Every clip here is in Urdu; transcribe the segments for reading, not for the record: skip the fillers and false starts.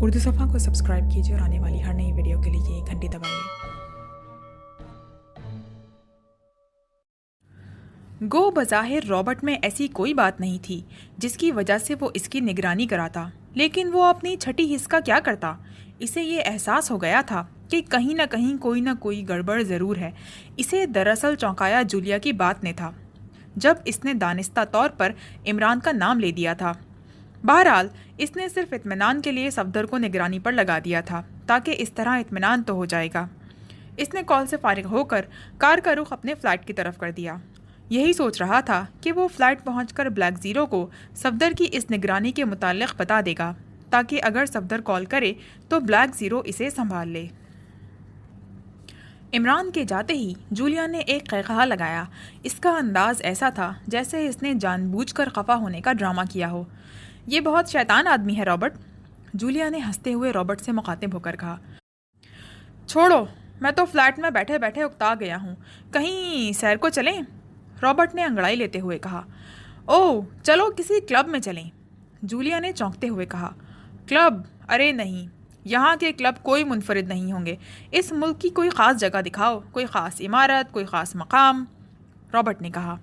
اردو صفحہ کو سبسکرائب کیجیے اور آنے والی ہر نئی ویڈیو کے لیے گھنٹی دبائیے۔ گو بظاہر رابرٹ میں ایسی کوئی بات نہیں تھی جس کی وجہ سے وہ اس کی نگرانی کراتا، لیکن وہ اپنی چھٹی حص کا کیا کرتا؟ اسے یہ احساس ہو گیا تھا کہ کہیں نہ کوئی گڑبڑ ضرور ہے۔ اسے دراصل چونکایا جولیا کی بات نے تھا، جب اس نے دانستہ طور پر عمران کا نام لے دیا تھا۔ بہرحال اس نے صرف اطمینان کے لیے صفدر کو نگرانی پر لگا دیا تھا، تاکہ اس طرح اطمینان تو ہو جائے گا۔ اس نے کال سے فارغ ہو کر کار کا رخ اپنے فلیٹ کی طرف کر دیا۔ یہی سوچ رہا تھا کہ وہ فلیٹ پہنچ کر بلیک زیرو کو صفدر کی اس نگرانی کے متعلق بتا دے گا، تاکہ اگر صفدر کال کرے تو بلیک زیرو اسے سنبھال لے۔ عمران کے جاتے ہی جولیا نے ایک قہقہا لگایا۔ اس کا انداز ایسا تھا جیسے اس نے جان بوجھ کر خفا ہونے کا ڈرامہ کیا ہو۔ یہ بہت شیطان آدمی ہے رابرٹ، جولیا نے ہنستے ہوئے رابرٹ سے مخاطب ہو کر کہا۔ چھوڑو، میں تو فلیٹ میں بیٹھے بیٹھے اکتا گیا ہوں، کہیں سیر کو چلیں؟ رابرٹ نے انگڑائی لیتے ہوئے کہا۔ اوہ چلو کسی کلب میں چلیں، جولیا نے چونکتے ہوئے کہا۔ کلب؟ ارے نہیں، یہاں کے کلب کوئی منفرد نہیں ہوں گے۔ اس ملک کی کوئی خاص جگہ دکھاؤ، کوئی خاص عمارت، کوئی خاص مقام، رابرٹ نے کہا۔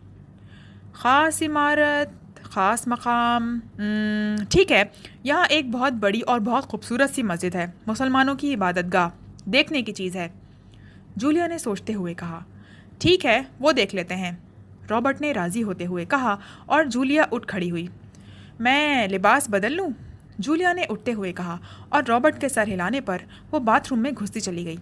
خاص عمارت، خاص مقام، ٹھیک ہے، یہاں ایک بہت بڑی اور بہت خوبصورت سی مسجد ہے، مسلمانوں کی عبادت گاہ، دیکھنے کی چیز ہے، جولیا نے سوچتے ہوئے کہا۔ ٹھیک ہے، وہ دیکھ لیتے ہیں، رابرٹ نے راضی ہوتے ہوئے کہا، اور جولیا اٹھ کھڑی ہوئی۔ میں لباس بدل لوں؟ جولیا نے اٹھتے ہوئے کہا، اور رابرٹ کے سر ہلانے پر وہ باتھ روم میں گھستی چلی گئی۔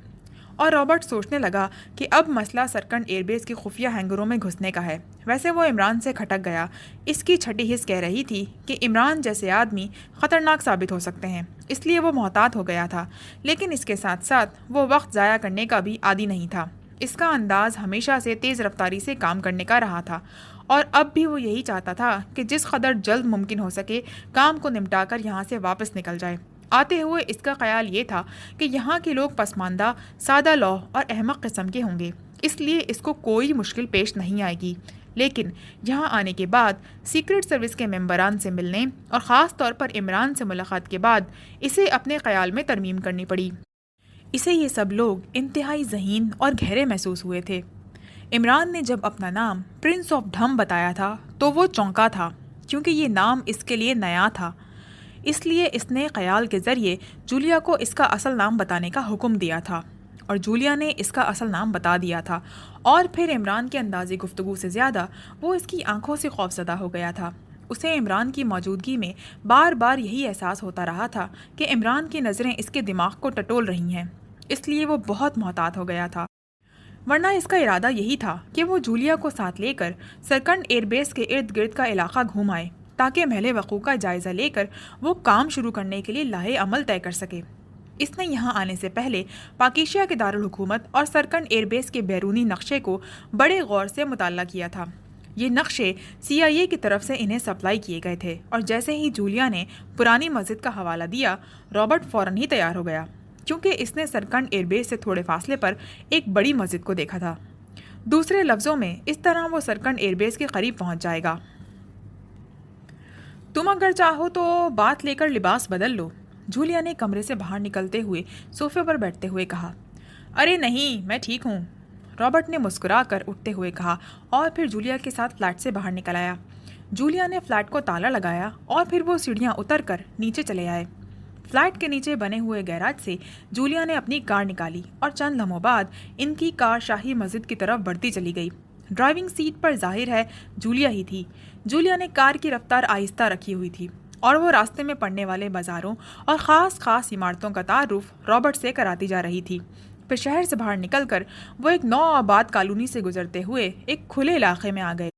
اور رابرٹ سوچنے لگا کہ اب مسئلہ سرکنڈ ایئر بیس کی خفیہ ہینگروں میں گھسنے کا ہے۔ ویسے وہ عمران سے کھٹک گیا۔ اس کی چھٹی حص کہہ رہی تھی کہ عمران جیسے آدمی خطرناک ثابت ہو سکتے ہیں، اس لیے وہ محتاط ہو گیا تھا، لیکن اس کے ساتھ ساتھ وہ وقت ضائع کرنے کا بھی عادی نہیں تھا۔ اس کا انداز ہمیشہ سے تیز رفتاری سے کام کرنے کا رہا تھا، اور اب بھی وہ یہی چاہتا تھا کہ جس قدر جلد ممکن ہو سکے کام کو نمٹا کر یہاں سے واپس نکل جائے۔ آتے ہوئے اس کا خیال یہ تھا کہ یہاں کے لوگ پسماندہ، سادہ لوح اور احمق قسم کے ہوں گے، اس لیے اس کو کوئی مشکل پیش نہیں آئے گی۔ لیکن یہاں آنے کے بعد سیکرٹ سروس کے ممبران سے ملنے اور خاص طور پر عمران سے ملاقات کے بعد اسے اپنے خیال میں ترمیم کرنی پڑی۔ اسے یہ سب لوگ انتہائی ذہین اور گہرے محسوس ہوئے تھے۔ عمران نے جب اپنا نام پرنس آف ڈھم بتایا تھا تو وہ چونکا تھا، کیونکہ یہ نام اس کے لیے نیا تھا۔ اس لیے اس نے خیال کے ذریعے جولیا کو اس کا اصل نام بتانے کا حکم دیا تھا، اور جولیا نے اس کا اصل نام بتا دیا تھا، اور پھر عمران کے انداز گفتگو سے زیادہ وہ اس کی آنکھوں سے خوفزدہ ہو گیا تھا۔ اسے عمران کی موجودگی میں بار بار یہی احساس ہوتا رہا تھا کہ عمران کی نظریں اس کے دماغ کو ٹٹول رہی ہیں، اس لیے وہ بہت محتاط ہو گیا تھا۔ ورنہ اس کا ارادہ یہی تھا کہ وہ جولیا کو ساتھ لے کر سرکنڈ ایئر بیس کے ارد گرد کا علاقہ گھوم آئے، تاکہ محل وقوع کا جائزہ لے کر وہ کام شروع کرنے کے لیے لاہے عمل طے کر سکے۔ اس نے یہاں آنے سے پہلے پاکیشیا کے دارالحکومت اور سرکنڈ ایئر بیس کے بیرونی نقشے کو بڑے غور سے مطالعہ کیا تھا۔ یہ نقشے CIA کی طرف سے انہیں سپلائی کیے گئے تھے، اور جیسے ہی جولیا نے پرانی مسجد کا حوالہ دیا، رابرٹ فوراً ہی تیار ہو گیا، کیونکہ اس نے سرکنڈ ایئر بیس سے تھوڑے فاصلے پر ایک بڑی مسجد کو دیکھا تھا۔ دوسرے لفظوں میں اس طرح وہ سرکنڈ ایئر بیس کے قریب پہنچ جائے گا۔ تم اگر چاہو تو بات لے کر لباس بدل لو، جولیا نے کمرے سے باہر نکلتے ہوئے صوفے پر بیٹھتے ہوئے کہا۔ ارے نہیں، میں ٹھیک ہوں، رابرٹ نے مسکرا کر اٹھتے ہوئے کہا، اور پھر جولیا کے ساتھ فلیٹ سے باہر نکل آیا۔ جولیا نے فلیٹ کو تالا لگایا، اور پھر وہ سیڑھیاں اتر کر نیچے چلے آئے۔ فلیٹ کے نیچے بنے ہوئے گیراج سے جولیا نے اپنی کار نکالی، اور چند لمحوں بعد ان کی کار شاہی مسجد کی طرف بڑھتی چلی گئی۔ ڈرائیونگ سیٹ پر ظاہر ہے جولیا ہی تھی۔ جولیا نے کار کی رفتار آہستہ رکھی ہوئی تھی، اور وہ راستے میں پڑنے والے بازاروں اور خاص عمارتوں کا تعارف رابرٹ سے کراتی جا رہی تھی۔ پھر شہر سے باہر نکل کر وہ ایک نو آباد کالونی سے گزرتے ہوئے ایک کھلے علاقے میں آ گئے،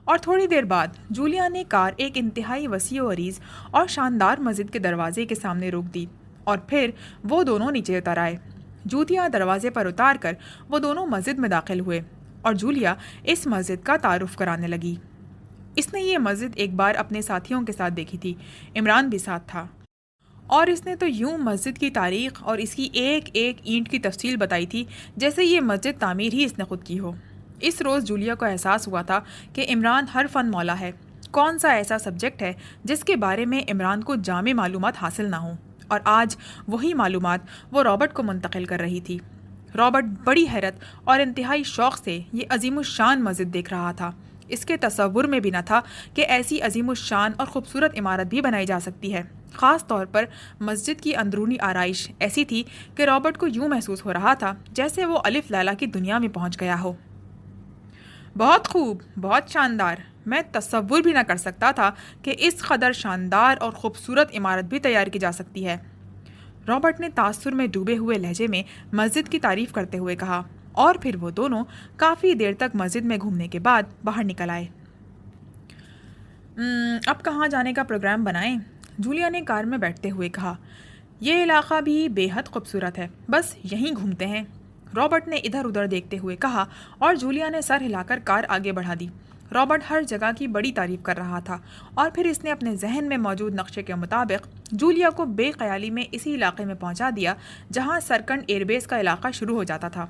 اور تھوڑی دیر بعد جولیا نے کار ایک انتہائی وسیع و عریض اور شاندار مسجد کے دروازے کے سامنے روک دی، اور پھر وہ دونوں نیچے اتر آئے۔ جوتیاں دروازے پر اتار کر وہ دونوں مسجد میں داخل ہوئے، اور جولیا اس مسجد کا تعارف کرانے لگی۔ اس نے یہ مسجد ایک بار اپنے ساتھیوں کے ساتھ دیکھی تھی، عمران بھی ساتھ تھا، اور اس نے تو یوں مسجد کی تاریخ اور اس کی ایک ایک اینٹ کی تفصیل بتائی تھی جیسے یہ مسجد تعمیر ہی اس نے خود کی ہو۔ اس روز جولیا کو احساس ہوا تھا کہ عمران ہر فن مولا ہے۔ کون سا ایسا سبجیکٹ ہے جس کے بارے میں عمران کو جامع معلومات حاصل نہ ہوں؟ اور آج وہی معلومات وہ رابرٹ کو منتقل کر رہی تھی۔ رابرٹ بڑی حیرت اور انتہائی شوق سے یہ عظیم الشان مسجد دیکھ رہا تھا۔ اس کے تصور میں بھی نہ تھا کہ ایسی عظیم الشان اور خوبصورت عمارت بھی بنائی جا سکتی ہے۔ خاص طور پر مسجد کی اندرونی آرائش ایسی تھی کہ رابرٹ کو یوں محسوس ہو رہا تھا جیسے وہ الف لیلا کی دنیا میں پہنچ گیا ہو۔ بہت خوب، بہت شاندار۔ میں تصور بھی نہ کر سکتا تھا کہ اس قدر شاندار اور خوبصورت عمارت بھی تیار کی جا سکتی ہے۔ رابرٹ نے تاثر میں ڈوبے ہوئے لہجے میں مسجد کی تعریف کرتے ہوئے کہا، اور پھر وہ دونوں کافی دیر تک مسجد میں گھومنے کے بعد باہر نکل آئے۔ اب کہاں جانے کا پروگرام بنائیں؟ جولیا نے کار میں بیٹھتے ہوئے کہا۔ یہ علاقہ بھی بے حد خوبصورت ہے، بس یہیں گھومتے ہیں، رابرٹ نے ادھر ادھر دیکھتے ہوئے کہا، اور جولیا نے سر ہلا کر کار آگے بڑھا دی۔ رابرٹ ہر جگہ کی بڑی تعریف کر رہا تھا، اور پھر اس نے اپنے ذہن میں موجود نقشے کے مطابق جولیا کو بے خیالی میں اسی علاقے میں پہنچا دیا جہاں سرکنڈ ایئر بیس کا علاقہ شروع ہو جاتا تھا۔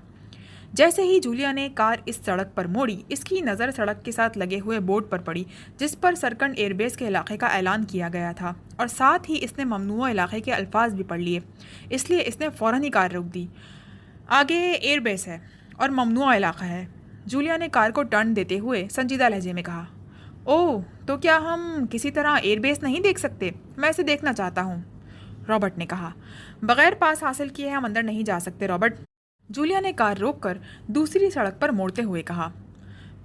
جیسے ہی جولیا نے کار اس سڑک پر موڑی، اس کی نظر سڑک کے ساتھ لگے ہوئے بورڈ پر پڑی جس پر سرکنڈ ایئر بیس کے علاقے کا اعلان کیا گیا تھا، اور ساتھ ہی اس نے ممنوع علاقے کے الفاظ بھی پڑھ لیے۔ اس لیے اس نے فوراً ہی کار روک دی۔ آگے ایئر بیس ہے اور ممنوع علاقہ ہے، جولیا نے کار کو ٹرن دیتے ہوئے سنجیدہ لہجے میں کہا۔ اوہ، تو کیا ہم کسی طرح ایئر بیس نہیں دیکھ سکتے؟ میں اسے دیکھنا چاہتا ہوں، رابرٹ نے کہا۔ بغیر پاس حاصل کیے ہم اندر نہیں جا سکتے رابرٹ، جولیا نے کار روک کر دوسری سڑک پر موڑتے ہوئے کہا۔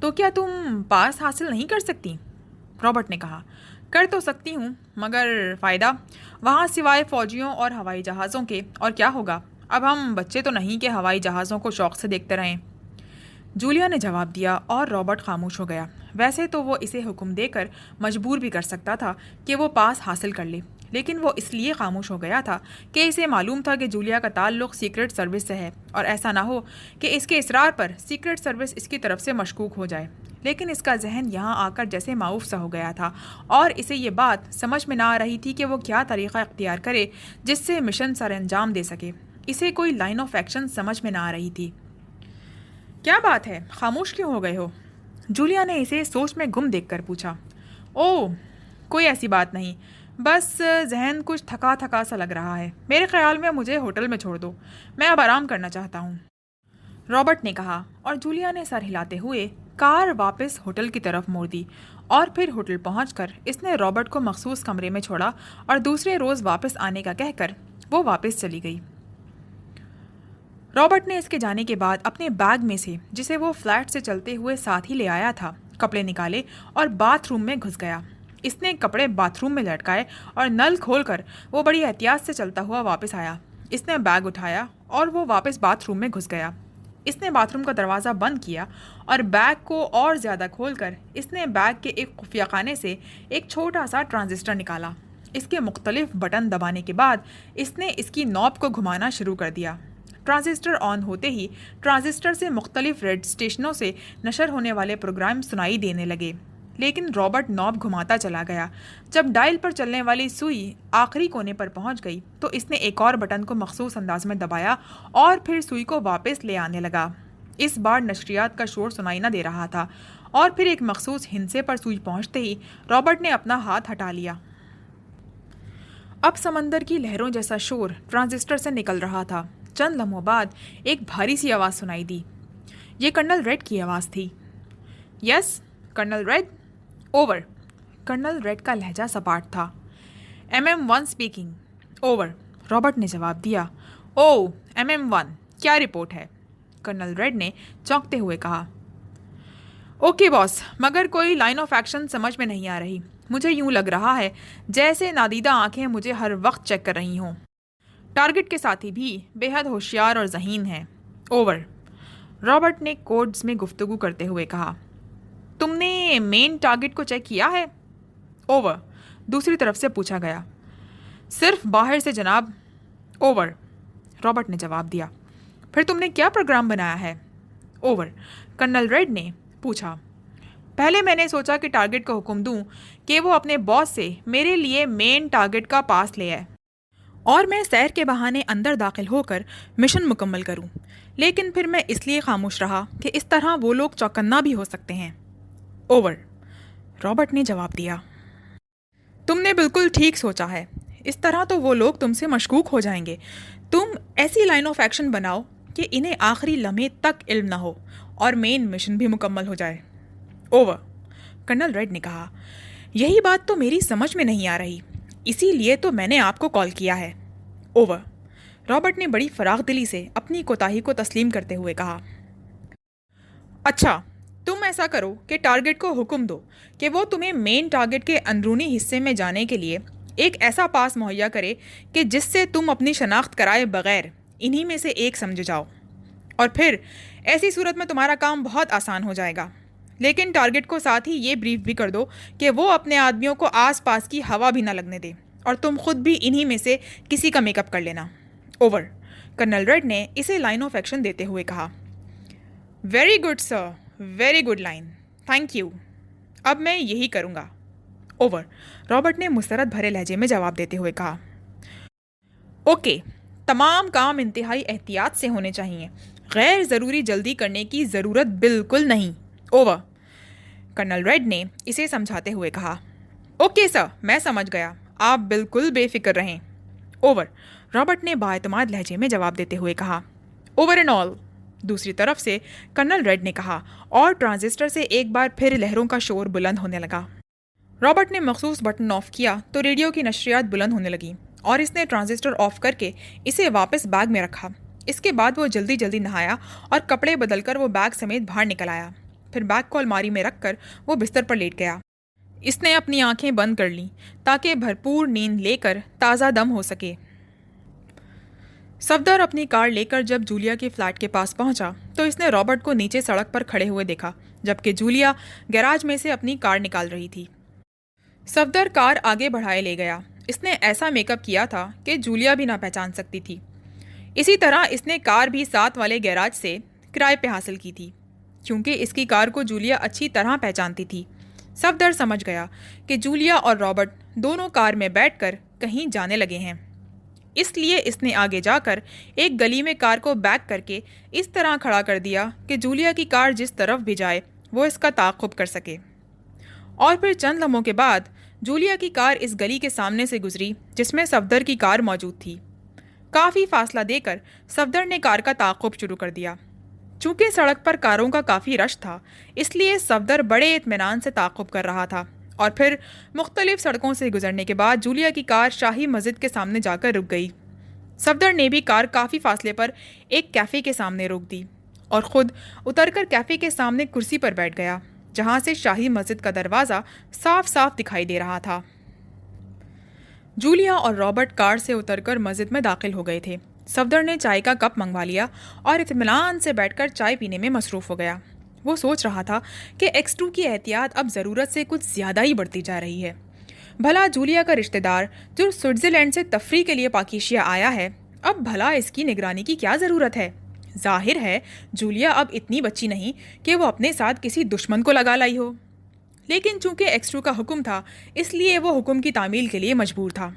تو کیا تم پاس حاصل نہیں کر سکتی؟ رابرٹ نے کہا۔ کر تو سکتی ہوں، مگر فائدہ وہاں سوائے فوجیوں اور ہوائی جہازوں کے اور کیا ہوگا؟ اب ہم بچے تو نہیں کہ ہوائی جہازوں کو شوق سے دیکھتے رہیں، جولیا نے جواب دیا، اور رابرٹ خاموش ہو گیا۔ ویسے تو وہ اسے حکم دے کر مجبور بھی کر سکتا تھا کہ وہ پاس حاصل کر لے، لیکن وہ اس لیے خاموش ہو گیا تھا کہ اسے معلوم تھا کہ جولیا کا تعلق سیکرٹ سروس سے ہے، اور ایسا نہ ہو کہ اس کے اصرار پر سیکرٹ سروس اس کی طرف سے مشکوک ہو جائے۔ لیکن اس کا ذہن یہاں آ کر جیسے معاوف سا ہو گیا تھا، اور اسے یہ بات سمجھ میں نہ آ رہی تھی کہ وہ کیا طریقہ اختیار کرے جس سے مشن سر انجام دے سکے۔ اسے کوئی لائن آف ایکشن سمجھ میں نہ آ رہی تھی۔ کیا بات ہے، خاموش کیوں ہو گئے ہو؟ جولیا نے اسے سوچ میں گم دیکھ کر پوچھا۔ اوہ، کوئی ایسی بات نہیں، بس ذہن کچھ تھکا تھکا سا لگ رہا ہے۔ میرے خیال میں مجھے ہوٹل میں چھوڑ دو، میں اب آرام کرنا چاہتا ہوں، رابرٹ نے کہا، اور جولیا نے سر ہلاتے ہوئے کار واپس ہوٹل کی طرف موڑ دی، اور پھر ہوٹل پہنچ کر اس نے رابرٹ کو مخصوص کمرے میں چھوڑا اور دوسرے روز واپس آنے کا کہہ کر وہ واپس چلی گئی۔ رابرٹ نے اس کے جانے کے بعد اپنے بیگ میں سے، جسے وہ فلیٹ سے چلتے ہوئے ساتھ ہی لے آیا تھا، کپڑے نکالے اور باتھ روم میں گھس گیا۔ اس نے کپڑے باتھ روم میں لٹکائے اور نل کھول کر وہ بڑی احتیاط سے چلتا ہوا واپس آیا۔ اس نے بیگ اٹھایا اور وہ واپس باتھ روم میں گھس گیا۔ اس نے باتھ روم کا دروازہ بند کیا اور بیگ کو اور زیادہ کھول کر اس نے بیگ کے ایک خفیہ خانے سے ایک چھوٹا سا ٹرانزسٹر نکالا۔ اس کے مختلف بٹن دبانے کے بعد اس نے اس کی نوب کو گھمانا شروع کر دیا۔ ٹرانزسٹر آن ہوتے ہی ٹرانزسٹر سے مختلف ریڈ اسٹیشنوں سے نشر ہونے والے پروگرام سنائی دینے لگے، لیکن رابرٹ نوب گھماتا چلا گیا۔ جب ڈائل پر چلنے والی سوئی آخری کونے پر پہنچ گئی تو اس نے ایک اور بٹن کو مخصوص انداز میں دبایا اور پھر سوئی کو واپس لے آنے لگا۔ اس بار نشریات کا شور سنائی نہ دے رہا تھا، اور پھر ایک مخصوص ہندسے پر سوئی پہنچتے ہی رابرٹ نے اپنا ہاتھ ہٹا لیا۔ اب سمندر کی لہروں جیسا شور ٹرانزسٹر سے نکل رہا تھا۔ چند لمحوں بعد ایک بھاری سی آواز سنائی دی۔ یہ کرنل ریڈ کی آواز تھی۔ Yes, colonel Reid, over, colonel Reid کا لہجہ سپاٹ تھا۔ MM1 اسپیکنگ، اوور، رابرٹ نے جواب دیا۔ او MM1، کیا رپورٹ ہے؟ کرنل ریڈ نے چونکتے ہوئے کہا۔ اوکے باس، مگر کوئی لائن آف ایکشن سمجھ میں نہیں آ رہی۔ مجھے یوں لگ رہا ہے جیسے نادیدہ آنکھیں مجھے ہر وقت چیک کر رہی ہوں۔ ٹارگٹ کے ساتھی بھی بے حد ہوشیار اور ذہین ہیں، اوور، رابرٹ نے کوڈز میں گفتگو کرتے ہوئے کہا۔ تم نے مین ٹارگٹ کو چیک کیا ہے؟ اوور، دوسری طرف سے پوچھا گیا۔ صرف باہر سے جناب، اوور، رابرٹ نے جواب دیا۔ پھر تم نے کیا پروگرام بنایا ہے؟ اوور، کرنل ریڈ نے پوچھا۔ پہلے میں نے سوچا کہ ٹارگٹ کو حکم دوں کہ وہ اپنے باس سے میرے لیے مین ٹارگٹ کا پاس لے آئے اور میں سیر کے بہانے اندر داخل ہو کر مشن مکمل کروں، لیکن پھر میں اس لیے خاموش رہا کہ اس طرح وہ لوگ چوکنا بھی ہو سکتے ہیں، اوور، رابرٹ نے جواب دیا۔ تم نے بالکل ٹھیک سوچا ہے، اس طرح تو وہ لوگ تم سے مشکوک ہو جائیں گے. تم ایسی لائن آف ایکشن بناؤ کہ انہیں آخری لمحے تک علم نہ ہو اور مین مشن بھی مکمل ہو جائے. اوور. کرنل ریڈ نے کہا. یہی بات تو میری سمجھ میں نہیں آ رہی, اسی لیے تو میں نے آپ کو کال کیا ہے. اوور. رابرٹ نے بڑی فراخ دلی سے اپنی کوتاہی کو تسلیم کرتے ہوئے کہا. اچھا, تم ایسا کرو کہ ٹارگٹ کو حکم دو کہ وہ تمہیں مین ٹارگٹ کے اندرونی حصے میں جانے کے لیے ایک ایسا پاس مہیا کرے کہ جس سے تم اپنی شناخت کرائے بغیر انہی میں سے ایک سمجھ جاؤ, اور پھر ایسی صورت میں تمہارا کام بہت آسان ہو جائے گا. لیکن ٹارگٹ کو ساتھ ہی یہ بریف بھی کر دو کہ وہ اپنے آدمیوں کو آس پاس کی ہوا بھی نہ لگنے دے, اور تم خود بھی انہی میں سے کسی کا میک اپ کر لینا. اوور. کرنل ریڈ نے اسے لائن آف ایکشن دیتے ہوئے کہا. Very good sir, very good line, thank you. اب میں یہی کروں گا. اوور. رابرٹ نے مسرت بھرے لہجے میں جواب دیتے ہوئے کہا. اوکے, تمام کام انتہائی احتیاط سے ہونے چاہیے, غیر ضروری جلدی کرنے کی ضرورت بالکل نہیں. اوور. کرنل ریڈ نے اسے سمجھاتے ہوئے کہا. اوکے سر, میں سمجھ گیا, آپ بالکل بے فکر رہیں. اوور. رابرٹ نے بااعتماد لہجے میں جواب دیتے ہوئے کہا. Over and all. دوسری طرف سے کرنل ریڈ نے کہا, اور ٹرانزسٹر سے ایک بار پھر لہروں کا شور بلند ہونے لگا. رابرٹ نے مخصوص بٹن آف کیا تو ریڈیو کی نشریات بلند ہونے لگیں, اور اس نے ٹرانزسٹر آف کر کے اسے واپس بیگ میں رکھا. اس کے بعد وہ جلدی جلدی نہایا اور کپڑے بدل کر وہ بیگ سمیت باہر نکل آیا. پھر بیگ کو الماری میں رکھ کر وہ بستر پر لیٹ گیا. اس نے اپنی آنکھیں بند کر لیں تاکہ بھرپور نیند لے کر تازہ دم ہو سکے. صفدر اپنی کار لے کر جب جولیا کے فلیٹ کے پاس پہنچا تو اس نے رابرٹ کو نیچے سڑک پر کھڑے ہوئے دیکھا, جبکہ جولیا گیراج میں سے اپنی کار نکال رہی تھی. صفدر کار آگے بڑھائے لے گیا. اس نے ایسا میک اپ کیا تھا کہ جولیا بھی نہ پہچان سکتی تھی. اسی طرح اس نے کار بھی ساتھ والے گیراج سے کرائے پہ حاصل کی تھی, کیونکہ اس کی کار کو جولیا اچھی طرح پہچانتی تھی. صفدر سمجھ گیا کہ جولیا اور رابرٹ دونوں کار میں بیٹھ کر کہیں جانے لگے ہیں. اس لیے اس نے آگے جا کر ایک گلی میں کار کو بیک کر کے اس طرح کھڑا کر دیا کہ جولیا کی کار جس طرف بھی جائے وہ اس کا تعاقب کر سکے. اور پھر چند لمحوں کے بعد جولیا کی کار اس گلی کے سامنے سے گزری جس میں صفدر کی کار موجود تھی. کافی فاصلہ دے کر صفدر نے کار کا تعاقب شروع کر دیا. چونکہ سڑک پر کاروں کا کافی رش تھا, اس لیے صفدر بڑے اطمینان سے تعاقب کر رہا تھا. اور پھر مختلف سڑکوں سے گزرنے کے بعد جولیا کی کار شاہی مسجد کے سامنے جا کر رک گئی. صفدر نے بھی کار کافی فاصلے پر ایک کیفے کے سامنے روک دی اور خود اتر کر کیفے کے سامنے کرسی پر بیٹھ گیا, جہاں سے شاہی مسجد کا دروازہ صاف صاف دکھائی دے رہا تھا. جولیا اور رابرٹ کار سے اتر کر مسجد میں داخل ہو گئے تھے. صفدر نے چائے کا کپ منگوا لیا اور اطمینان سے بیٹھ کر چائے پینے میں مصروف ہو گیا. وہ سوچ رہا تھا کہ X2 کی احتیاط اب ضرورت سے کچھ زیادہ ہی بڑھتی جا رہی ہے. بھلا جولیا کا رشتہ دار جو سوئٹزرلینڈ سے تفریح کے لیے پاکیشیا آیا ہے, اب بھلا اس کی نگرانی کی کیا ضرورت ہے؟ ظاہر ہے جولیا اب اتنی بچی نہیں کہ وہ اپنے ساتھ کسی دشمن کو لگا لائی ہو. لیکن چونکہ X2 کا حکم تھا اس لیے وہ حکم کی تعمیل کے لیے مجبور تھا.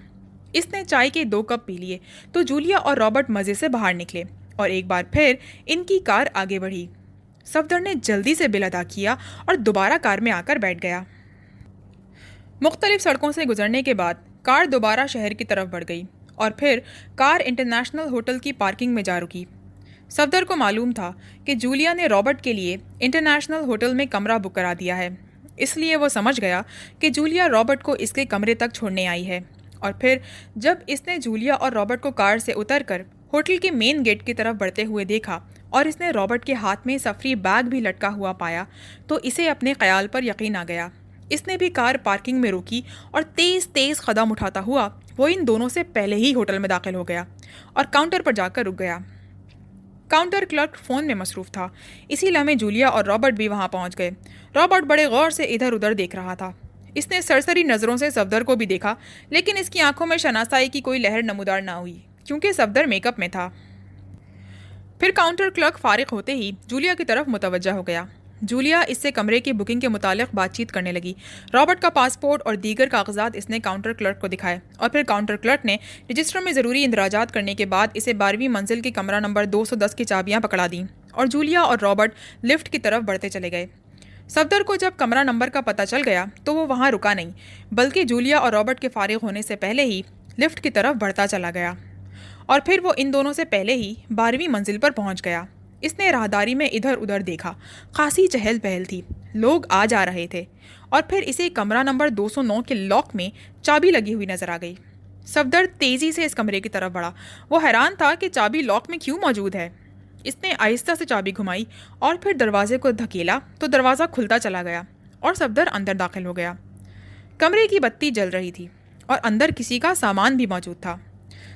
اس نے چائے کے 2 کپ پی لیے تو جولیا اور رابرٹ مزے سے باہر نکلے اور ایک بار پھر ان کی کار آگے بڑھی. صفدر نے جلدی سے بل ادا کیا اور دوبارہ کار میں آ کر بیٹھ گیا. مختلف سڑکوں سے گزرنے کے بعد کار دوبارہ شہر کی طرف بڑھ گئی اور پھر کار انٹرنیشنل ہوٹل کی پارکنگ میں جا رکی. صفدر کو معلوم تھا کہ جولیا نے رابرٹ کے لیے انٹرنیشنل ہوٹل میں کمرہ بک کرا دیا ہے, اس لیے وہ سمجھ گیا کہ جولیا رابرٹ کو اس کے کمرے تک چھوڑنے آئی ہے. اور پھر جب اس نے جولیا اور رابرٹ کو کار سے اتر کر ہوٹل کے مین گیٹ کی طرف بڑھتے ہوئے دیکھا اور اس نے رابرٹ کے ہاتھ میں سفری بیگ بھی لٹکا ہوا پایا تو اسے اپنے خیال پر یقین آ گیا. اس نے بھی کار پارکنگ میں روکی اور تیز تیز قدم اٹھاتا ہوا وہ ان دونوں سے پہلے ہی ہوٹل میں داخل ہو گیا اور کاؤنٹر پر جا کر رک گیا. کاؤنٹر کلرک فون میں مصروف تھا. اسی لمحے جولیا اور رابرٹ بھی وہاں پہنچ گئے. رابرٹ بڑے غور سے ادھر ادھر دیکھ رہا تھا. اس نے سرسری نظروں سے صفدر کو بھی دیکھا, لیکن اس کی آنکھوں میں شناسائی کی کوئی لہر نمودار نہ ہوئی کیونکہ صفدر میک اپ میں تھا. پھر کاؤنٹر کلرک فارغ ہوتے ہی جولیا کی طرف متوجہ ہو گیا. جولیا اس سے کمرے کی بکنگ کے متعلق بات چیت کرنے لگی. رابرٹ کا پاسپورٹ اور دیگر کاغذات اس نے کاؤنٹر کلرک کو دکھائے اور پھر کاؤنٹر کلرک نے رجسٹر میں ضروری اندراجات کرنے کے بعد اسے 12ویں منزل کے کمرہ نمبر 210 کی چابیاں پکڑا دیں اور جولیا اور رابرٹ لفٹ کی طرف بڑھتے چلے گئے. صفدر کو جب کمرہ نمبر کا پتہ چل گیا تو وہ وہاں رکا نہیں بلکہ جولیا اور رابرٹ کے فارغ ہونے سے پہلے ہی لفٹ کی طرف بڑھتا چلا گیا اور پھر وہ ان دونوں سے پہلے ہی 12ویں منزل پر پہنچ گیا۔ اس نے راہداری میں ادھر ادھر دیکھا، خاصی چہل پہل تھی، لوگ آ جا رہے تھے، اور پھر اسے کمرہ نمبر 209 کے لاک میں چابی لگی ہوئی نظر آ گئی۔ صفدر تیزی سے اس کمرے کی طرف بڑھا، وہ حیران تھا کہ چابی لاک میں کیوں موجود ہے۔ اس نے آہستہ سے چابی گھمائی اور پھر دروازے کو دھکیلا تو دروازہ کھلتا چلا گیا اور صفدر اندر داخل ہو گیا۔ کمرے کی بتی جل رہی تھی اور اندر کسی کا سامان بھی موجود تھا۔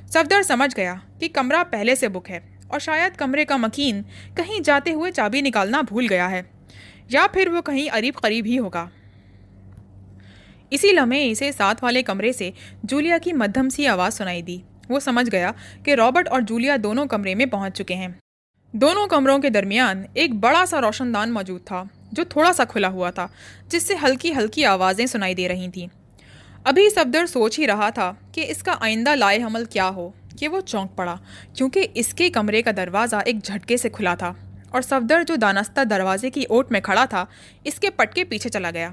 صفدر سمجھ گیا کہ کمرہ پہلے سے بک ہے اور شاید کمرے کا مکین کہیں جاتے ہوئے چابی نکالنا بھول گیا ہے، یا پھر وہ کہیں قریب قریب ہی ہوگا۔ اسی لمحے اسے ساتھ والے کمرے سے جولیا کی مدھم سی آواز سنائی دی۔ وہ سمجھ گیا کہ رابرٹ اور جولیا دونوں کمرے میں پہنچ چکے ہیں۔ دونوں کمروں کے درمیان ایک بڑا سا روشن دان موجود تھا جو تھوڑا سا کھلا ہوا تھا، جس سے ہلکی ہلکی آوازیں سنائی دے رہی تھیں۔ ابھی صفدر سوچ ہی رہا تھا کہ اس کا آئندہ لائے حمل کیا ہو کہ وہ چونک پڑا، کیونکہ اس کے کمرے کا دروازہ ایک جھٹکے سے کھلا تھا اور صفدر جو دانستہ دروازے کی اوٹ میں کھڑا تھا اس کے پٹ کے پیچھے چلا گیا۔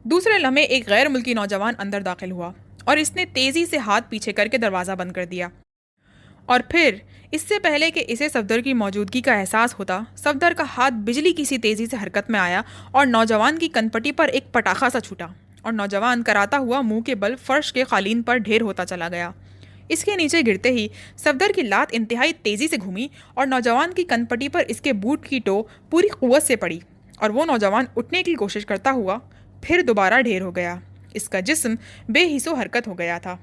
دوسرے لمحے ایک غیر ملکی نوجوان اندر داخل ہوا اور اس نے تیزی سے ہاتھ پیچھے کر کے دروازہ بند کر دیا، اور پھر اس سے پہلے کہ اسے صفدر کی موجودگی کا احساس ہوتا، صفدر کا ہاتھ بجلی کی سی تیزی سے حرکت میں آیا اور نوجوان کی کنپٹی پر ایک پٹاخہ سا چھوٹا اور نوجوان کراتا ہوا منہ کے بل فرش کے قالین پر ڈھیر ہوتا چلا گیا۔ اس کے نیچے گرتے ہی صفدر کی لات انتہائی تیزی سے گھومی اور نوجوان کی کنپٹی پر اس کے بوٹ کی ٹو پوری قوت سے پڑی اور وہ نوجوان اٹھنے کی کوشش کرتا ہوا پھر دوبارہ ڈھیر ہو گیا۔ اس کا جسم بے حس و حرکت ہو گیا تھا۔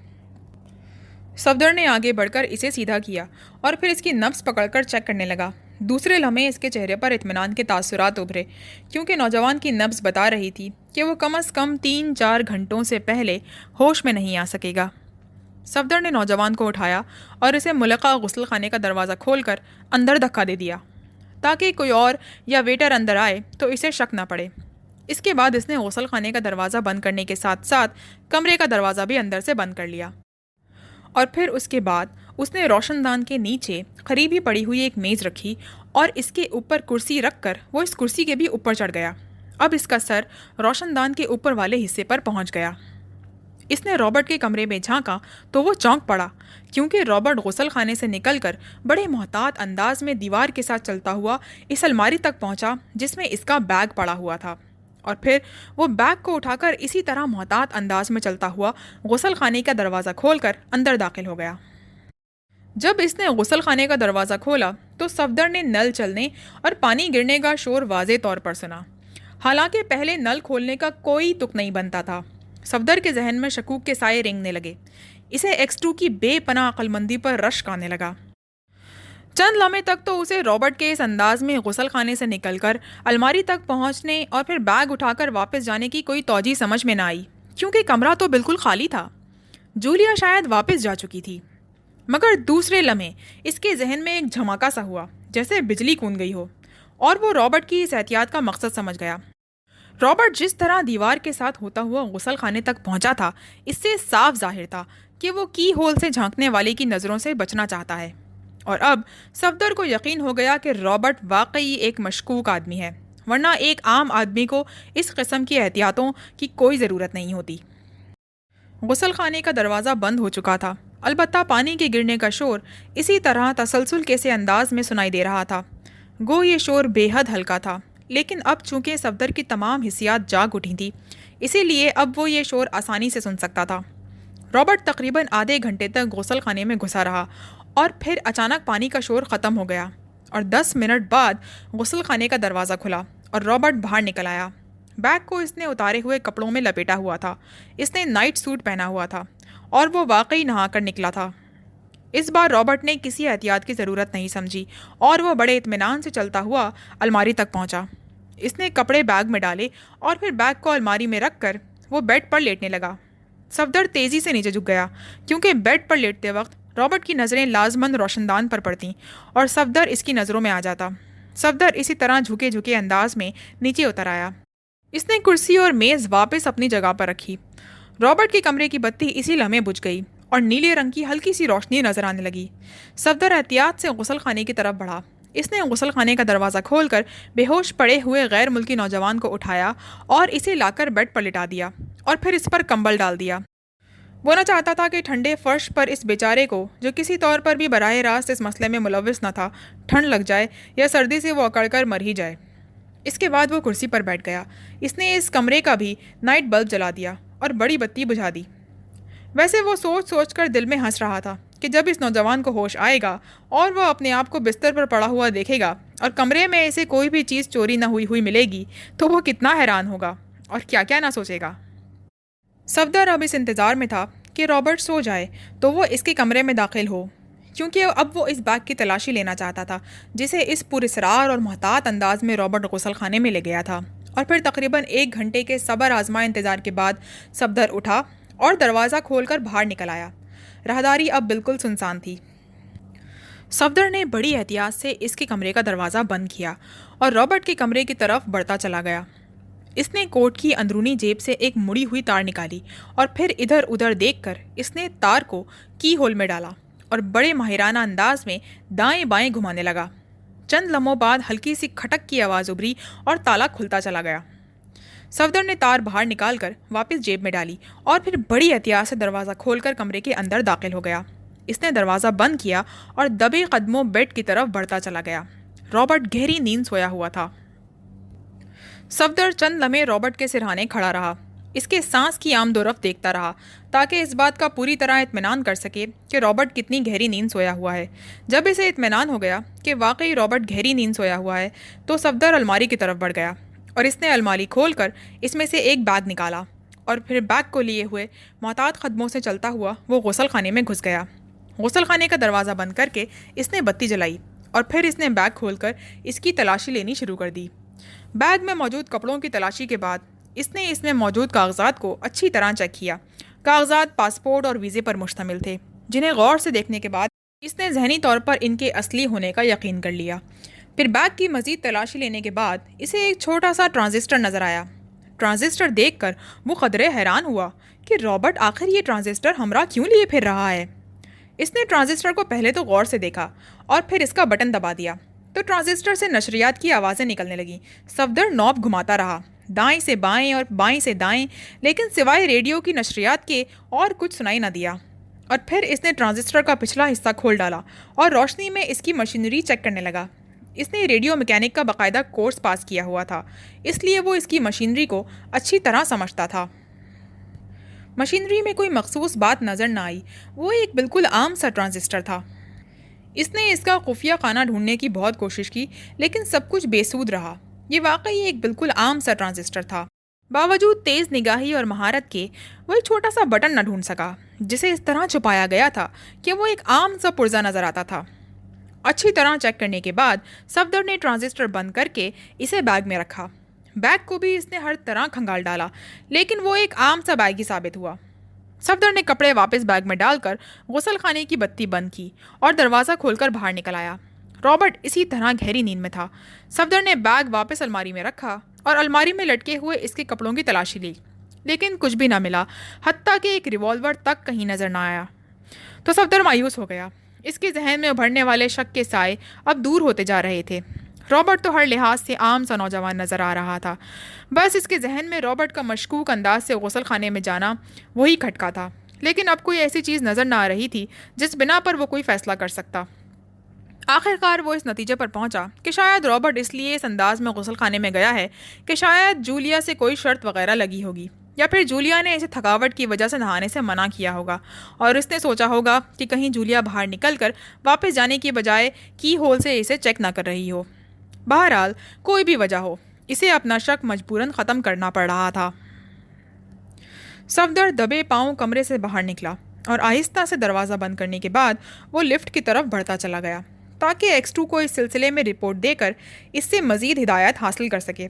صفدر نے آگے بڑھ کر اسے سیدھا کیا اور پھر اس کی نبض پکڑ کر چیک کرنے لگا۔ دوسرے لمحے اس کے چہرے پر اطمینان کے تاثرات ابھرے، کیونکہ نوجوان کی نبض بتا رہی تھی کہ وہ کم از کم 3-4 گھنٹوں سے پہلے ہوش میں نہیں آ سکے گا۔ صفدر نے نوجوان کو اٹھایا اور اسے ملکہ غسل خانے کا دروازہ کھول کر اندر دھکا دے دیا تاکہ کوئی اور یا ویٹر اندر آئے تو اسے شک نہ پڑے۔ اس کے بعد اس نے غسل خانے کا دروازہ بند کرنے کے ساتھ ساتھ کمرے کا دروازہ بھی اندر سے بند کر لیا، اور پھر اس کے بعد اس نے روشن دان کے نیچے قریب ہی پڑی ہوئی ایک میز رکھی اور اس کے اوپر کرسی رکھ کر وہ اس کرسی کے بھی اوپر چڑھ گیا۔ اب اس کا سر روشن دان کے اوپر والے حصے پر پہنچ گیا۔ اس نے رابرٹ کے کمرے میں جھانکا تو وہ چونک پڑا، کیونکہ رابرٹ غسل خانے سے نکل کر بڑے محتاط انداز میں دیوار کے ساتھ چلتا ہوا اس الماری تک پہنچا جس میں اس کا بیگ پڑا ہوا تھا، اور پھر وہ بیگ کو اٹھا کر اسی طرح محتاط انداز میں چلتا ہوا غسل خانے کا دروازہ کھول کر اندر داخل ہو گیا۔ جب اس نے غسل خانے کا دروازہ کھولا تو صفدر نے نل چلنے اور پانی گرنے کا شور واضح طور پر سنا، حالانکہ پہلے نل کھولنے کا کوئی تک نہیں بنتا تھا۔ صفدر کے ذہن میں شکوک کے سائے رینگنے لگے، اسے X2 کی بے پناہ عقل مندی پر رشک آنے لگا۔ چند لمحے تک تو اسے رابرٹ کے اس انداز میں غسل خانے سے نکل کر الماری تک پہنچنے اور پھر بیگ اٹھا کر واپس جانے کی کوئی توجہ سمجھ میں نہ آئی، کیونکہ کمرہ تو بالکل خالی تھا۔ جولیا شاید واپس جا چکی تھی، مگر دوسرے لمحے اس کے ذہن میں ایک جھماکا سا ہوا جیسے بجلی کون گئی ہو، اور وہ رابرٹ کی اس احتیاط کا مقصد سمجھ گیا۔ رابرٹ جس طرح دیوار کے ساتھ ہوتا ہوا غسل خانے تک پہنچا تھا، اس سے صاف ظاہر تھا کہ وہ کی ہول سے جھانکنے والے کی نظروں سے بچنا چاہتا ہے، اور اب صفدر کو یقین ہو گیا کہ رابرٹ واقعی ایک مشکوک آدمی ہے، ورنہ ایک عام آدمی کو اس قسم کی احتیاطوں کی کوئی ضرورت نہیں ہوتی۔ غسل خانے کا دروازہ بند ہو چکا تھا، البتہ پانی کے گرنے کا شور اسی طرح تسلسل کے سے انداز میں سنائی دے رہا تھا۔ گو یہ شور بے حد ہلکا تھا، لیکن اب چونکہ صفدر کی تمام حسیات جاگ اٹھی تھی، اسی لیے اب وہ یہ شور آسانی سے سن سکتا تھا۔ رابرٹ تقریباً آدھے گھنٹے تک غسل خانے میں گھسا رہا اور پھر اچانک پانی کا شور ختم ہو گیا اور 10 منٹ بعد غسل خانے کا دروازہ کھلا اور رابرٹ باہر نکل آیا۔ بیگ کو اس نے اتارے ہوئے کپڑوں میں لپیٹا ہوا تھا، اس نے نائٹ سوٹ پہنا ہوا تھا اور وہ واقعی نہا کر نکلا تھا۔ اس بار رابرٹ نے کسی احتیاط کی ضرورت نہیں سمجھی اور وہ بڑے اطمینان سے چلتا ہوا الماری تک پہنچا۔ اس نے کپڑے بیگ میں ڈالے اور پھر بیگ کو الماری میں رکھ کر وہ بیڈ پر لیٹنے لگا۔ صفدر تیزی سے نیچے جھک گیا، کیونکہ بیڈ پر لیٹتے وقت رابرٹ کی نظریں لازمند روشن دان پر پڑتیں اور صفدر اس کی نظروں میں آ جاتا۔ صفدر اسی طرح جھکے جھکے انداز میں نیچے اتر آیا۔ اس نے کرسی اور میز واپس اپنی جگہ پر رکھی۔ رابرٹ کے کمرے کی بتی اسی لمحے بجھ گئی اور نیلے رنگ کی ہلکی سی روشنی نظر آنے لگی۔ صفدر احتیاط سے غسل خانے کی طرف بڑھا۔ اس نے غسل خانے کا دروازہ کھول کر بے ہوش پڑے ہوئے غیر ملکی نوجوان کو اٹھایا اور اسے لا کر بیڈ پر لٹا دیا اور پھر اس پر کمبل ڈال دیا۔ وہ نہ چاہتا تھا کہ ٹھنڈے فرش پر اس بیچارے کو، جو کسی طور پر بھی براہ راست اس مسئلے میں ملوث نہ تھا، ٹھنڈ لگ جائے یا سردی سے وہ اکڑ کر مر ہی جائے۔ اس کے بعد وہ کرسی پر بیٹھ گیا۔ اس نے اس کمرے کا بھی نائٹ بلب جلا دیا اور بڑی بتی بجھا دی۔ ویسے وہ سوچ سوچ کر دل میں ہنس رہا تھا کہ جب اس نوجوان کو ہوش آئے گا اور وہ اپنے آپ کو بستر پر پڑا ہوا دیکھے گا اور کمرے میں اسے کوئی بھی چیز چوری نہ ہوئی ملے گی تو وہ کتنا حیران ہوگا اور کیا کیا نہ سوچے گا۔ صفدر اب اس انتظار میں تھا کہ رابرٹ سو جائے تو وہ اس کے کمرے میں داخل ہو، کیونکہ اب وہ اس بیگ کی تلاشی لینا چاہتا تھا جسے اس پراسرار اور محتاط انداز میں رابرٹ غسل خانے میں لے گیا تھا۔ اور پھر تقریباً 1 گھنٹے کے صبر آزما انتظار کے بعد صفدر اٹھا اور دروازہ کھول کر باہر نکل آیا۔ راہداری اب بالکل سنسان تھی۔ صفدر نے بڑی احتیاط سے اس کے کمرے کا دروازہ بند کیا اور رابرٹ کے کمرے کی طرف بڑھتا چلا گیا۔ اس نے کوٹ کی اندرونی جیب سے ایک مڑی ہوئی تار نکالی اور پھر ادھر ادھر دیکھ کر اس نے تار کو کی ہول میں ڈالا اور بڑے ماہرانہ انداز میں دائیں بائیں گھمانے لگا۔ چند لمحوں بعد ہلکی سی کھٹک کی آواز ابھری اور تالا کھلتا چلا گیا۔ صفدر نے تار باہر نکال کر واپس جیب میں ڈالی اور پھر بڑی احتیاط سے دروازہ کھول کر کمرے کے اندر داخل ہو گیا۔ اس نے دروازہ بند کیا اور دبے قدموں بیڈ کی طرف بڑھتا چلا گیا۔ رابرٹ گہری نیند سویا ہوا تھا۔ صفدر چند لمحے رابرٹ کے سرہانے کھڑا رہا، اس کے سانس کی آمد و رفت دیکھتا رہا تاکہ اس بات کا پوری طرح اطمینان کر سکے کہ رابرٹ کتنی گہری نیند سویا ہوا ہے۔ جب اسے اطمینان ہو گیا کہ واقعی رابرٹ گہری نیند سویا ہوا ہے تو صفدر الماری کی طرف بڑھ گیا اور اس نے الماری کھول کر اس میں سے ایک بیگ نکالا اور پھر بیگ کو لیے ہوئے محتاط قدموں سے چلتا ہوا وہ غسل خانے میں گھس گیا۔ غسل خانے کا دروازہ بند کر کے اس نے بتی جلائی اور پھر اس نے بیگ کھول کر اس کی تلاشی لینی شروع کر دی۔ بیگ میں موجود کپڑوں کی تلاشی کے بعد اس نے اس میں موجود کاغذات کو اچھی طرح چیک کیا۔ کاغذات پاسپورٹ اور ویزے پر مشتمل تھے، جنہیں غور سے دیکھنے کے بعد اس نے ذہنی طور پر ان کے اصلی ہونے کا یقین کر لیا۔ پھر بیگ کی مزید تلاشی لینے کے بعد اسے ایک چھوٹا سا ٹرانزسٹر نظر آیا۔ ٹرانزسٹر دیکھ کر وہ قدرے حیران ہوا کہ رابرٹ آخر یہ ٹرانزسٹر ہمراہ کیوں لیے پھر رہا ہے۔ اس نے ٹرانزسٹر کو پہلے تو غور سے دیکھا اور پھر اس کا بٹن دبا دیا تو ٹرانزسٹر سے نشریات کی آوازیں نکلنے لگیں۔ صفدر نوب گھماتا رہا، دائیں سے بائیں اور بائیں سے دائیں، لیکن سوائے ریڈیو کی نشریات کے اور کچھ سنائی نہ دیا۔ اور پھر اس نے ٹرانزسٹر کا پچھلا حصہ کھول ڈالا اور روشنی میں اس کی مشینری چیک کرنے لگا۔ اس نے ریڈیو میکینک کا باقاعدہ کورس پاس کیا ہوا تھا، اس لیے وہ اس کی مشینری کو اچھی طرح سمجھتا تھا۔ مشینری میں کوئی مخصوص بات نظر نہ آئی، وہ ایک بالکل عام سا ٹرانزسٹر تھا۔ اس نے اس کا خفیہ خانہ ڈھونڈنے کی بہت کوشش کی لیکن سب کچھ بے سود رہا۔ یہ واقعی ایک بالکل عام سا ٹرانزسٹر تھا۔ باوجود تیز نگاہی اور مہارت کے وہ ایک چھوٹا سا بٹن نہ ڈھونڈ سکا جسے اس طرح چھپایا گیا تھا کہ وہ ایک عام سا پرزہ نظر آتا تھا۔ اچھی طرح چیک کرنے کے بعد صفدر نے ٹرانزسٹر بند کر کے اسے بیگ میں رکھا۔ بیگ کو بھی اس نے ہر طرح کھنگال ڈالا لیکن وہ ایک عام سا بیگ ہی ثابت ہوا۔ صفدر نے کپڑے واپس بیگ میں ڈال کر غسل خانے کی بتی بند کی اور دروازہ کھول کر باہر نکل آیا۔ رابرٹ اسی طرح گہری نیند میں تھا۔ صفدر نے بیگ واپس الماری میں رکھا اور الماری میں لٹکے ہوئے اس کے کپڑوں کی تلاشی لی، لیکن کچھ بھی نہ ملا، حتیٰ کہ ایک ریوالور تک کہیں نظر نہ آیا۔ تو صفدر مایوس ہو گیا۔ اس کے ذہن میں ابھرنے والے شک کے سائے اب دور ہوتے جا رہے تھے۔ رابرٹ تو ہر لحاظ سے عام سا نوجوان نظر آ رہا تھا، بس اس کے ذہن میں رابرٹ کا مشکوک انداز سے غسل خانے میں جانا وہی کھٹکا تھا، لیکن اب کوئی ایسی چیز نظر نہ آ رہی تھی جس بنا پر وہ کوئی فیصلہ کر سکتا۔ آخر کار وہ اس نتیجے پر پہنچا کہ شاید رابرٹ اس لیے اس انداز میں غسل خانے میں گیا ہے کہ شاید جولیا سے کوئی شرط وغیرہ لگی ہوگی، یا پھر جولیا نے اسے تھکاوٹ کی وجہ سے نہانے سے منع کیا ہوگا اور اس نے سوچا ہوگا کہ کہیں جولیا باہر نکل کر واپس جانے کی بجائے کی ہول سے اسے چیک نہ کر رہی ہو۔ بہرحال کوئی بھی وجہ ہو، اسے اپنا شک مجبوراً ختم کرنا پڑ رہا تھا۔ صفدر دبے پاؤں کمرے سے باہر نکلا اور آہستہ سے دروازہ بند کرنے کے بعد وہ لفٹ کی طرف بڑھتا چلا گیا تاکہ ایکس2 کو اس سلسلے میں رپورٹ دے کر اس سے مزید ہدایات حاصل کر سکے،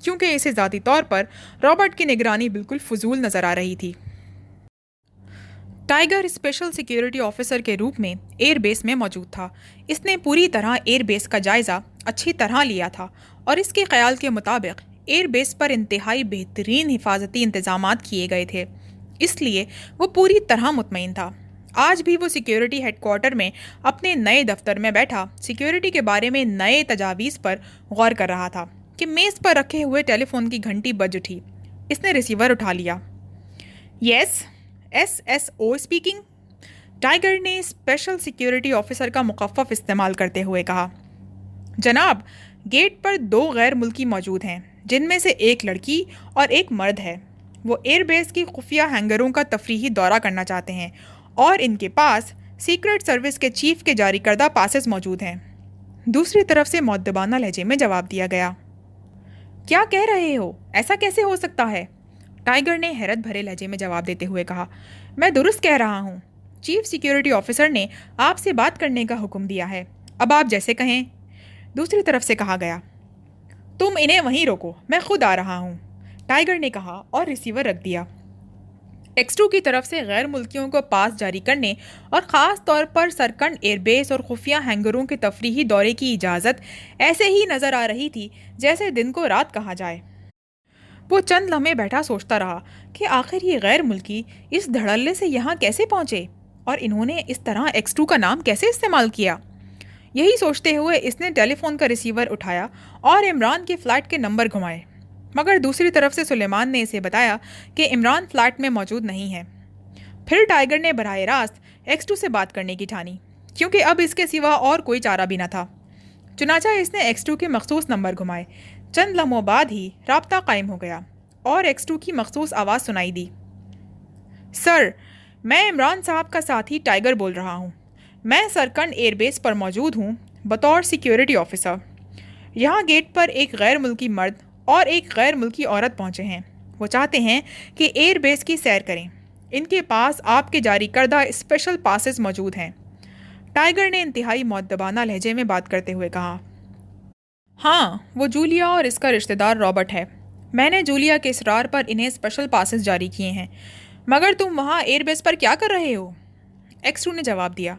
کیونکہ اسے ذاتی طور پر رابرٹ کی نگرانی بالکل فضول نظر آ رہی تھی۔ ٹائیگر اسپیشل سیکیورٹی آفیسر کے روپ میں ایئر بیس میں موجود تھا۔ اس نے پوری طرح ایئر بیس کا جائزہ اچھی طرح لیا تھا اور اس کے خیال کے مطابق ایئر بیس پر انتہائی بہترین حفاظتی انتظامات کیے گئے تھے، اس لیے وہ پوری طرح مطمئن تھا۔ آج بھی وہ سیکیورٹی ہیڈ کوارٹر میں اپنے نئے دفتر میں بیٹھا سیکیورٹی کے بارے میں نئے تجاویز پر غور کر رہا تھا کہ میز پر رکھے ہوئے ٹیلی فون کی گھنٹی بج اٹھی۔ اس نے ریسیور اٹھا لیا۔ یس، SSO اسپیکنگ. ٹائیگر نے اسپیشل سیکیورٹی آفیسر کا مخفف استعمال کرتے ہوئے کہا. جناب، گیٹ پر 2 غیر ملکی موجود ہیں، جن میں سے ایک لڑکی اور ایک مرد ہے. وہ ایئر بیس کی خفیہ ہینگروں کا تفریحی دورہ کرنا چاہتے ہیں اور ان کے پاس سیکرٹ سروس کے چیف کے جاری کردہ پاسز موجود ہیں. دوسری طرف سے مؤدبانہ لہجے میں جواب دیا گیا. کیا کہہ رہے ہو؟ ایسا کیسے ہو سکتا ہے؟ ٹائیگر نے حیرت بھرے لہجے میں جواب دیتے ہوئے کہا. میں درست کہہ رہا ہوں. چیف سیکیورٹی آفیسر نے آپ سے بات کرنے کا حکم دیا ہے. اب آپ جیسے کہیں. دوسری طرف سے کہا گیا. تم انہیں وہیں روکو، میں خود آ رہا ہوں. ٹائیگر نے کہا اور ریسیور رکھ دیا. X2 کی طرف سے غیر ملکیوں کو پاس جاری کرنے اور خاص طور پر سرکنڈ ایئر بیس اور خفیہ ہینگروں کے تفریحی دورے کی اجازت ایسے ہی نظر آ رہی تھی جیسے دن کو رات کہا جائے. وہ چند لمحے بیٹھا سوچتا رہا کہ آخر یہ غیر ملکی اس دھڑلے سے یہاں کیسے پہنچے اور انہوں نے اس طرح X2 کا نام کیسے استعمال کیا. یہی سوچتے ہوئے اس نے ٹیلی فون کا ریسیور اٹھایا اور عمران کے فلیٹ کے نمبر گھمائے، مگر دوسری طرف سے سلیمان نے اسے بتایا کہ عمران فلیٹ میں موجود نہیں ہے. پھر ٹائیگر نے براہ راست X2 سے بات کرنے کی ٹھانی، کیونکہ اب اس کے سوا اور کوئی چارہ بھی نہ تھا. چنانچہ اس نے X2 کے مخصوص نمبر گھمائے. چند لمحوں بعد ہی رابطہ قائم ہو گیا اور X2 کی مخصوص آواز سنائی دی. سر، میں عمران صاحب کا ساتھی ٹائیگر بول رہا ہوں. میں سرکنڈ ایئر بیس پر موجود ہوں بطور سیکیورٹی آفیسر. یہاں گیٹ پر ایک غیر ملکی مرد اور ایک غیر ملکی عورت پہنچے ہیں. وہ چاہتے ہیں کہ ایئر بیس کی سیر کریں. ان کے پاس آپ کے جاری کردہ اسپیشل پاسز موجود ہیں. ٹائیگر نے انتہائی مؤدبانہ لہجے میں بات کرتے ہوئے کہا. ہاں، وہ جولیا اور اس کا رشتہ دار رابرٹ ہے. میں نے جولیا کے اصرار پر انہیں اسپیشل پاسز جاری کیے ہیں. مگر تم وہاں ایئر بیس پر کیا کر رہے ہو؟ X2 نے جواب دیا.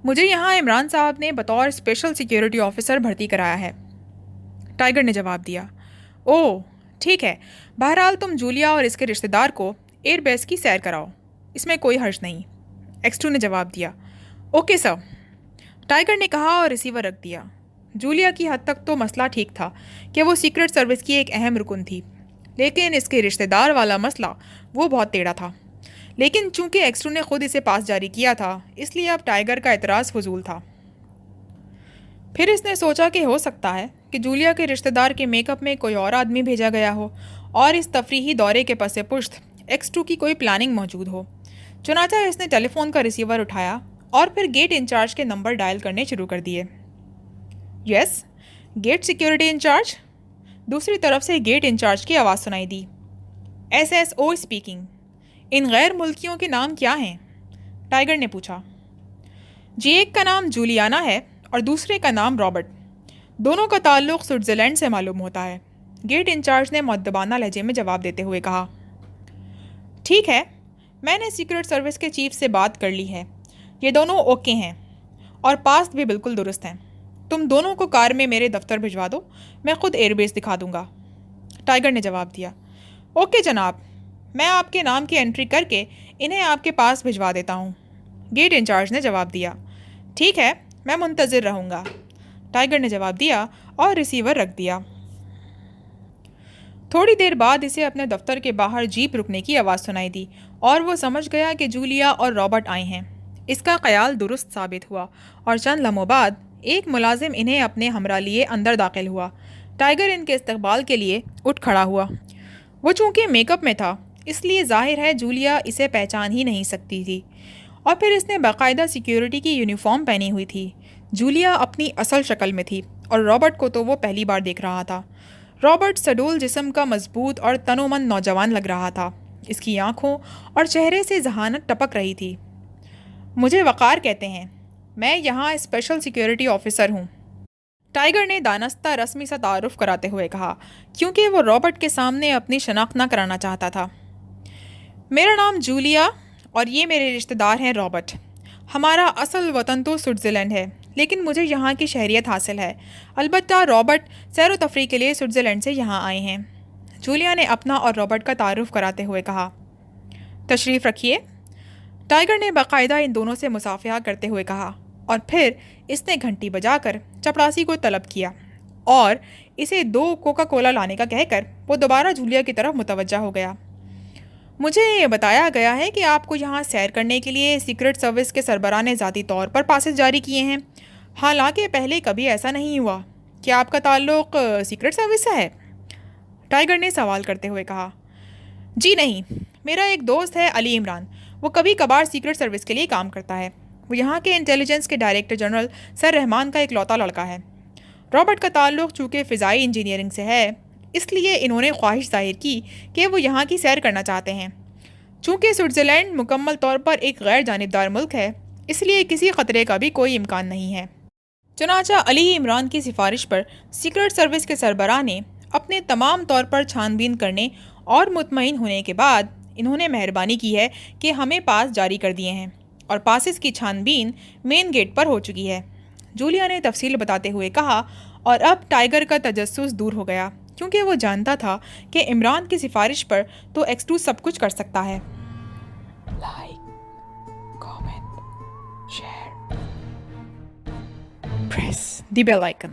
مجھے یہاں عمران صاحب نے بطور اسپیشل سیکیورٹی آفیسر بھرتی کرایا ہے. ٹائیگر نے جواب دیا. اوہ ٹھیک ہے، بہرحال تم جولیا اور اس کے رشتہ دار کو ایئر بیس کی سیر کراؤ، اس میں کوئی حرج نہیں. X2 نے جواب دیا. Okay sir. ٹائیگر نے کہا اور ریسیور رکھ دیا. جولیا کی حد تک تو مسئلہ ٹھیک تھا کہ وہ سیکرٹ سروس کی ایک اہم رکن تھی، لیکن اس کے رشتہ دار والا مسئلہ وہ بہت ٹیڑھا تھا. لیکن چونکہ X2 نے خود اسے پاس جاری کیا تھا، اس لیے اب ٹائیگر کا اعتراض فضول تھا. پھر اس نے سوچا کہ ہو سکتا ہے کہ جولیا کے رشتہ دار کے میک اپ میں کوئی اور آدمی بھیجا گیا ہو اور اس تفریحی دورے کے پس پشت X2 کی کوئی پلاننگ موجود ہو. چنانچہ اس نے ٹیلی فون کا ریسیور اٹھایا اور پھر گیٹ انچارج کے نمبر ڈائل کرنے شروع کر دیے. یس، گیٹ سیکیورٹی انچارج. دوسری طرف سے گیٹ انچارج کی آواز سنائی دی. SSO speaking. ان غیر ملکیوں کے نام کیا ہیں؟ ٹائیگر نے پوچھا. جی، ایک کا نام جولیانا ہے اور دوسرے کا نام رابرٹ. دونوں کا تعلق سوئٹزرلینڈ سے معلوم ہوتا ہے. گیٹ انچارج نے مؤدبانہ لہجے میں جواب دیتے ہوئے کہا. ٹھیک ہے، میں نے سیکرٹ سروس کے چیف سے بات کر لی ہے. یہ دونوں اوکے ہیں اور پاس بھی بالکل درست ہیں. تم دونوں کو کار میں میرے دفتر بھجوا دو، میں خود ایئر بیس دکھا دوں گا. ٹائیگر نے جواب دیا. اوکے جناب، میں آپ کے نام کی انٹری کر کے انہیں آپ کے پاس بھجوا دیتا ہوں. گیٹ انچارج نے جواب دیا. ٹھیک ہے، میں منتظر رہوں گا. ٹائیگر نے جواب دیا اور ریسیور رکھ دیا. تھوڑی دیر بعد اسے اپنے دفتر کے باہر جیپ رکنے کی آواز سنائی دی اور وہ سمجھ گیا کہ جولیا اور رابرٹ آئے ہیں. اس کا خیال درست ثابت ہوا اور چند لمحوں بعد ایک ملازم انہیں اپنے ہمراہ لیے اندر داخل ہوا. ٹائیگر ان کے استقبال کے لیے اٹھ کھڑا ہوا. وہ چونکہ میک اپ میں تھا، اس لیے ظاہر ہے جولیا اسے پہچان ہی نہیں سکتی تھی، اور پھر اس نے باقاعدہ سیکیورٹی کی یونیفارم پہنی ہوئی تھی. جولیا اپنی اصل شکل میں تھی اور رابرٹ کو تو وہ پہلی بار دیکھ رہا تھا. رابرٹ سڈول جسم کا مضبوط اور تن و من نوجوان لگ رہا تھا. اس کی آنکھوں اور چہرے سے ذہانت ٹپک رہی تھی. مجھے وقار کہتے ہیں، میں یہاں اسپیشل سیکیورٹی آفیسر ہوں. ٹائیگر نے دانستہ رسمی سا تعارف کراتے ہوئے کہا، کیونکہ وہ رابرٹ کے سامنے اپنی شناخت نہ کرانا چاہتا تھا. میرا نام جولیا اور یہ میرے رشتہ دار ہیں رابرٹ. ہمارا اصل وطن تو سوئٹزرلینڈ ہے، لیکن مجھے یہاں کی شہریت حاصل ہے. البتہ رابرٹ سیر و تفریح کے لیے سوئٹزرلینڈ سے یہاں آئے ہیں. جولیا نے اپنا اور رابرٹ کا تعارف کراتے ہوئے کہا. تشریف رکھیے. ٹائیگر نے باقاعدہ ان دونوں سے مصافحہ کرتے ہوئے کہا اور پھر اس نے گھنٹی بجا کر چپڑاسی کو طلب کیا اور اسے 2 کوکا کولا لانے کا کہہ کر وہ دوبارہ جولیا کی طرف متوجہ ہو گیا. مجھے یہ بتایا گیا ہے کہ آپ کو یہاں سیر کرنے کے لیے سیکرٹ سروس کے سربراہ نے ذاتی طور پر پاسز جاری کیے ہیں، حالانکہ پہلے کبھی ایسا نہیں ہوا۔ کیا آپ کا تعلق سیکرٹ سروس سے ہے؟ ٹائیگر نے سوال کرتے ہوئے کہا۔ جی نہیں، میرا ایک دوست ہے علی عمران، وہ کبھی کبھار سیکرٹ سروس کے لیے کام کرتا ہے۔ وہ یہاں کے انٹیلیجنس کے ڈائریکٹر جنرل سر رحمان کا اکلوتا لڑکا ہے۔ رابرٹ کا تعلق چونکہ فضائی انجینئرنگ سے ہے، اس لیے انہوں نے خواہش ظاہر کی کہ وہ یہاں کی سیر کرنا چاہتے ہیں۔ چونکہ سوئٹزرلینڈ مکمل طور پر ایک غیر جانبدار ملک ہے، اس لیے کسی خطرے کا بھی کوئی امکان نہیں ہے۔ چنانچہ علی عمران کی سفارش پر سیکرٹ سروس کے سربراہ نے اپنے تمام طور پر چھان بین کرنے اور مطمئن ہونے کے بعد انہوں نے مہربانی کی ہے کہ ہمیں پاس جاری کر دیے ہیں اور پاسز کی چھان بین مین گیٹ پر ہو چکی ہے، جولیا نے تفصیل بتاتے ہوئے کہا۔ اور اب ٹائیگر کا تجسس دور ہو گیا، کیونکہ وہ جانتا تھا کہ عمران کی سفارش پر تو ایکس2 سب کچھ کر سکتا ہے۔ لائک، کامنٹ، شیئر، پریس دی بیل آئکن۔